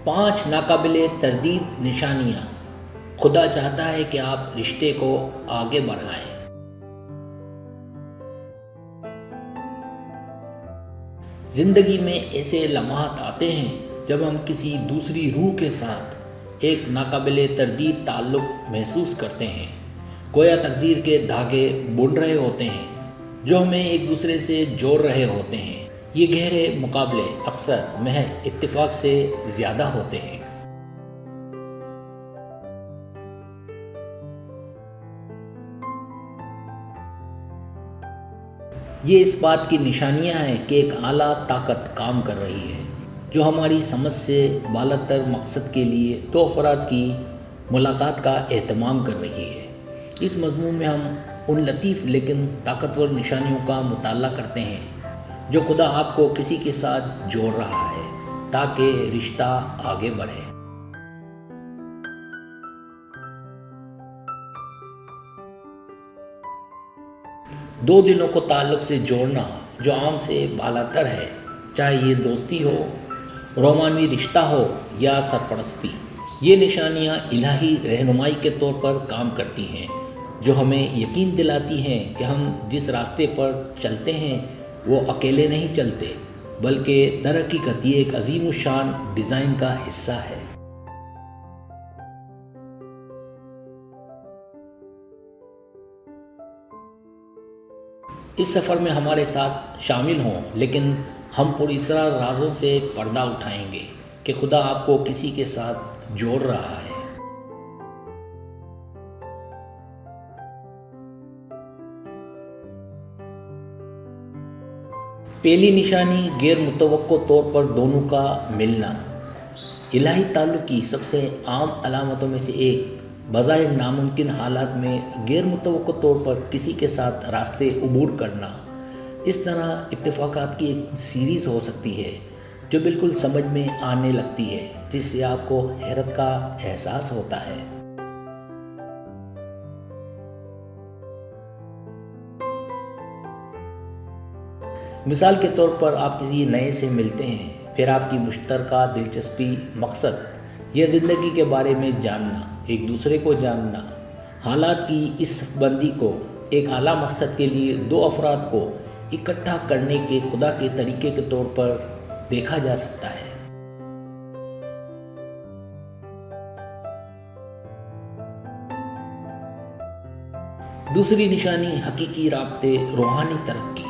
5 ناقابل تردید نشانیاں خدا چاہتا ہے کہ آپ رشتے کو آگے بڑھائیں۔ زندگی میں ایسے لمحات آتے ہیں جب ہم کسی دوسری روح کے ساتھ ایک ناقابل تردید تعلق محسوس کرتے ہیں، گویا تقدیر کے دھاگے بن رہے ہوتے ہیں جو ہمیں ایک دوسرے سے جوڑ رہے ہوتے ہیں۔ یہ گہرے مقابلے اکثر محض اتفاق سے زیادہ ہوتے ہیں۔ یہ اس بات کی نشانیاں ہیں کہ ایک اعلیٰ طاقت کام کر رہی ہے جو ہماری سمجھ سے بالاتر مقصد کے لیے دو افراد کی ملاقات کا اہتمام کر رہی ہے۔ اس مضمون میں ہم ان لطیف لیکن طاقتور نشانیوں کا مطالعہ کرتے ہیں جو خدا آپ کو کسی کے ساتھ جوڑ رہا ہے تاکہ رشتہ آگے بڑھے۔ دو دلوں کو تعلق سے جوڑنا جو عام سے بالاتر ہے، چاہے یہ دوستی ہو، رومانوی رشتہ ہو یا سرپرستی، یہ نشانیاں الہی رہنمائی کے طور پر کام کرتی ہیں جو ہمیں یقین دلاتی ہیں کہ ہم جس راستے پر چلتے ہیں وہ اکیلے نہیں چلتے، بلکہ در حقیقت یہ ایک عظیم الشان ڈیزائن کا حصہ ہے۔ اس سفر میں ہمارے ساتھ شامل ہوں، لیکن ہم پر اسرار رازوں سے پردہ اٹھائیں گے کہ خدا آپ کو کسی کے ساتھ جوڑ رہا ہے۔ پہلی نشانی غیر متوقع طور پر دونوں کا ملنا۔ الہی تعلق کی سب سے عام علامتوں میں سے ایک بظاہر ناممکن حالات میں غیر متوقع طور پر کسی کے ساتھ راستے عبور کرنا۔ اس طرح اتفاقات کی ایک سیریز ہو سکتی ہے جو بالکل سمجھ میں آنے لگتی ہے، جس سے آپ کو حیرت کا احساس ہوتا ہے۔ مثال کے طور پر آپ کسی نئے سے ملتے ہیں، پھر آپ کی مشترکہ دلچسپی، مقصد یا زندگی کے بارے میں جاننا، ایک دوسرے کو جاننا۔ حالات کی اس صف بندی کو ایک اعلیٰ مقصد کے لیے دو افراد کو اکٹھا کرنے کے خدا کے طریقے کے طور پر دیکھا جا سکتا ہے۔ دوسری نشانی حقیقی رابطے، روحانی ترقی۔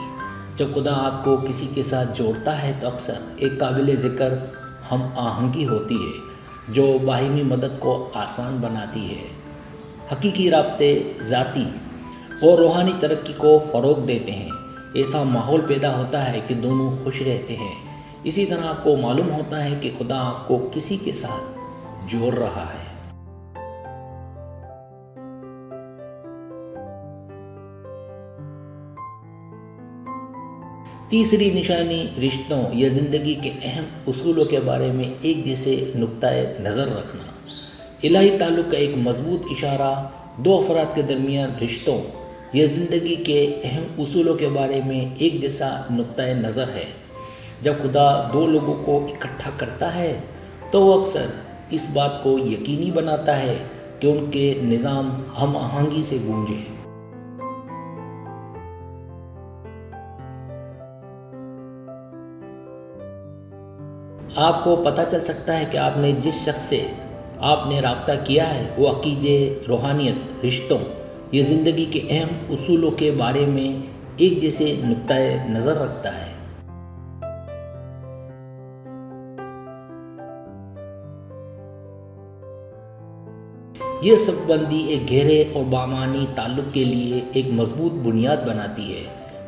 جب خدا آپ کو کسی کے ساتھ جوڑتا ہے تو اکثر ایک قابل ذکر ہم آہنگی ہوتی ہے جو باہمی مدد کو آسان بناتی ہے۔ حقیقی رابطے ذاتی اور روحانی ترقی کو فروغ دیتے ہیں۔ ایسا ماحول پیدا ہوتا ہے کہ دونوں خوش رہتے ہیں۔ اسی طرح آپ کو معلوم ہوتا ہے کہ خدا آپ کو کسی کے ساتھ جوڑ رہا ہے۔ تیسری نشانی رشتوں یا زندگی کے اہم اصولوں کے بارے میں ایک جیسے نقطۂ نظر رکھنا۔ الہی تعلق کا ایک مضبوط اشارہ دو افراد کے درمیان رشتوں یا زندگی کے اہم اصولوں کے بارے میں ایک جیسا نقطۂ نظر ہے۔ جب خدا دو لوگوں کو اکٹھا کرتا ہے تو وہ اکثر اس بات کو یقینی بناتا ہے کہ ان کے نظام ہم آہنگی سے گونجے۔ آپ کو پتہ چل سکتا ہے کہ آپ نے جس شخص سے آپ نے رابطہ کیا ہے وہ عقیدے، روحانیت، رشتوں یا زندگی کے اہم اصولوں کے بارے میں ایک جیسے نقطۂ نظر رکھتا ہے۔ یہ صف بندی ایک گہرے اور بامعنی تعلق کے لیے ایک مضبوط بنیاد بناتی ہے،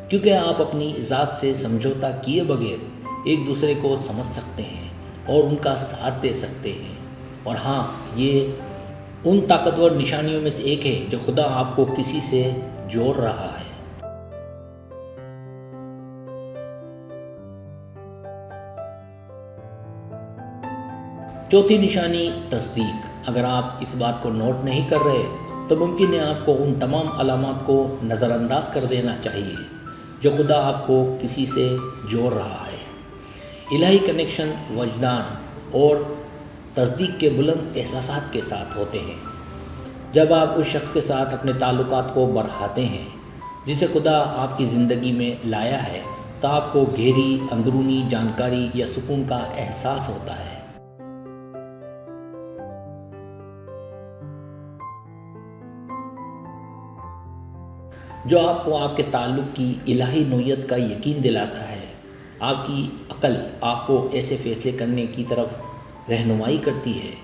کیونکہ آپ اپنی ذات سے سمجھوتا کیے بغیر ایک دوسرے کو سمجھ سکتے ہیں اور ان کا ساتھ دے سکتے ہیں۔ اور ہاں، یہ ان طاقتور نشانیوں میں سے ایک ہے جو خدا آپ کو کسی سے جوڑ رہا ہے۔ چوتھی نشانی تصدیق۔ اگر آپ اس بات کو نوٹ نہیں کر رہے تو ممکن ہے آپ کو ان تمام علامات کو نظر انداز کر دینا چاہیے جو خدا آپ کو کسی سے جوڑ رہا ہے۔ الہی کنیکشن، وجدان اور تصدیق کے بلند احساسات کے ساتھ ہوتے ہیں۔ جب آپ اس شخص کے ساتھ اپنے تعلقات کو بڑھاتے ہیں جسے خدا آپ کی زندگی میں لایا ہے، تو آپ کو گہری اندرونی جانکاری یا سکون کا احساس ہوتا ہے۔ جو آپ کو آپ کے تعلق کی الہی نوعیت کا یقین دلاتا ہے۔ آپ کی عقل آپ کو ایسے فیصلے کرنے کی طرف رہنمائی کرتی ہے۔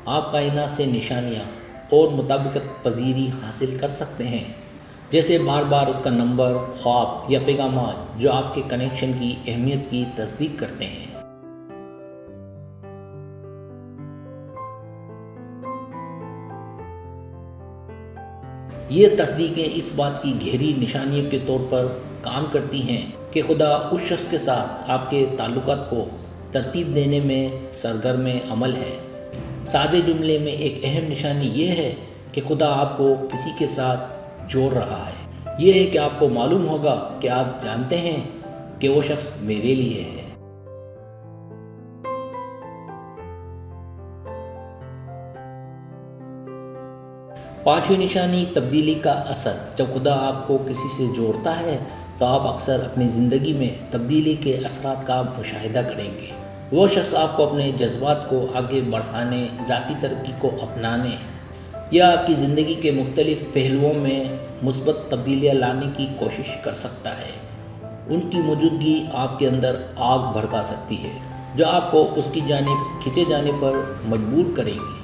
آپ کائنات سے نشانیاں اور مطابقت پذیری حاصل کر سکتے ہیں، جیسے بار بار اس کا نمبر، خواب یا پیغامات جو آپ کے کنیکشن کی اہمیت کی تصدیق کرتے ہیں۔ یہ تصدیقیں اس بات کی گہری نشانیوں کے طور پر کام کرتی ہیں کہ خدا اس شخص کے ساتھ آپ کے تعلقات کو ترتیب دینے میں سرگرم عمل ہے۔ سادے جملے میں ایک اہم نشانی یہ ہے کہ خدا آپ کو کسی کے ساتھ جوڑ رہا ہے۔ یہ ہے کہ آپ کو معلوم ہوگا کہ آپ جانتے ہیں کہ وہ شخص میرے لیے ہے۔ پانچویں نشانی، تبدیلی کا اثر۔ جب خدا آپ کو کسی سے جوڑتا ہے تو آپ اکثر اپنی زندگی میں تبدیلی کے اثرات کا مشاہدہ کریں گے۔ وہ شخص آپ کو اپنے جذبات کو آگے بڑھانے، ذاتی ترقی کو اپنانے یا آپ کی زندگی کے مختلف پہلوؤں میں مثبت تبدیلیاں لانے کی کوشش کر سکتا ہے۔ ان کی موجودگی آپ کے اندر آگ بھڑکا سکتی ہے جو آپ کو اس کی جانب کھینچے جانے پر مجبور کرے گی۔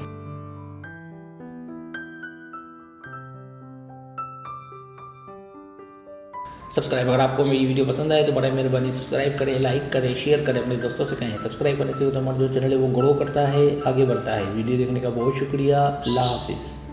سبسکرائب، اگر آپ کو میری ویڈیو پسند آئے تو بڑے مہربانی سبسکرائب کریں، لائک کریں، شیئر کریں، اپنے دوستوں سے کہیں۔ سبسکرائب کرنے سے ہمارا جو چینل ہے وہ گرو کرتا ہے، آگے بڑھتا ہے۔ ویڈیو دیکھنے کا بہت شکریہ۔ اللہ حافظ۔